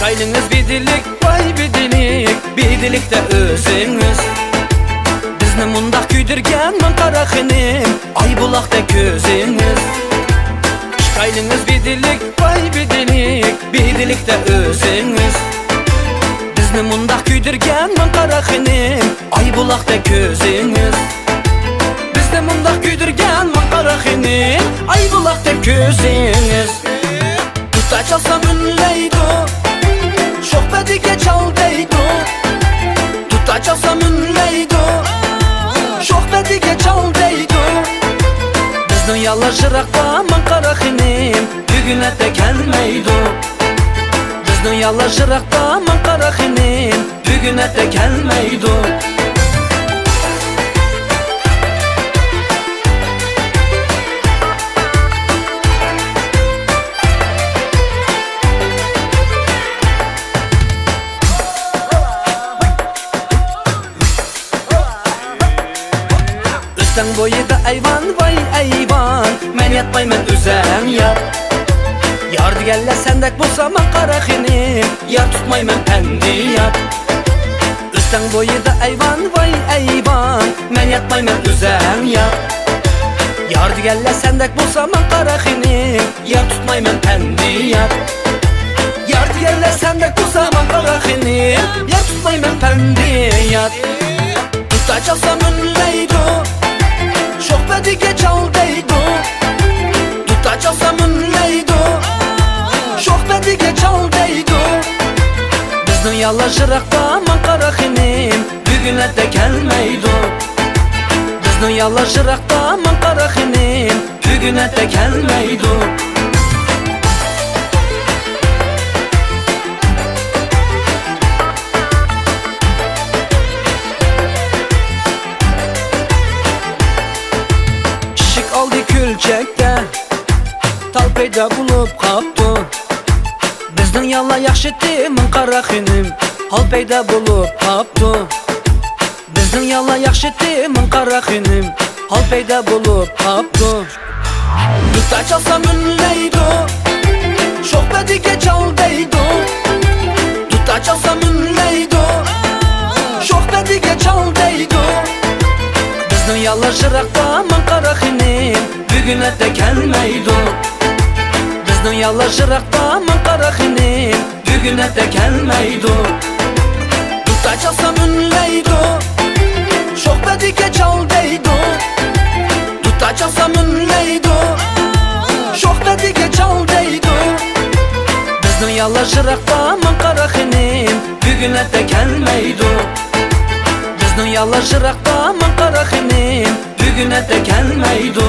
Çıkaylınız bidilik, vay bidilik, bidilikte özünüz. Bizni mundaq küydürgen min qara xinim, ay bulaqda gözünüz. Çıkaylınız bidilik, vay bidilik, bidilikte özünüz. Bizni mundaq küydürgen min qara xinim, ay bulaqda gözünüz. Bizni mundaq küydürgen min qara xinim, ay bulaqda gözünüz. Tuta çalsam ünleydu, şohbetiga çal deydu. Tuta çalsam ünleydu, şohbetiga çal deydu. Bizning yalashiraqqa min qara xinim, bugün ete kelmeydu. Bizning yalashiraqqa min qara xinim, bugün ete kelmeydu. Üstün boyida ayvan, vay ayvan, men yatmayman özem yat. Yar digelle sendek bulsa min qara xinim, yar tutmayman pendiyat. Üstün boyida ayvan, vay ayvan, men yatmayman özem yat. Yar digelle sendek bulsa min qara xinim, yar tutmayman pendiyat. Yar digelle sendek bulsa min qara xinim, yar tutmayman pendiyat. Tuta çalsam ünleydu, şohbetiga çal deydu. Tuta çalsam ünleydu, şohbetiga çal deydu. Bizning yalashiraqqa min qara xinim, bugün ete kelmeydu. Bizning yalashiraqqa min qara xinim, bugün ete kelmeydu. Aldı külçekte, tal peyda bulup kaptı. Bizning yalla yaxshiti min qara xinim, hal peyda bulup kaptı. Bizning yalla yaxshiti min qara xinim, hal peyda bulup kaptı. Tuta çalsam ünleydu, şohbetiga çal deydu. Tuta çalsam ünleydu, şohbetiga çal deydu. Bizning yalashiraqqa min qara xinim, bugün ete kelmeydu. Bizning yalashiraqqa min qara xinim, bugün ete kelmeydu. Tuta çalsam ünleydu, şohbetiga çal deydu. Tuta çalsam ünleydu, şohbetiga çal deydu. Bizning yalashiraqqa min qara xinim, bugün ete kelmeydu. Bizning yalashiraqqa min qara xinim, bugün ete kelmeydu.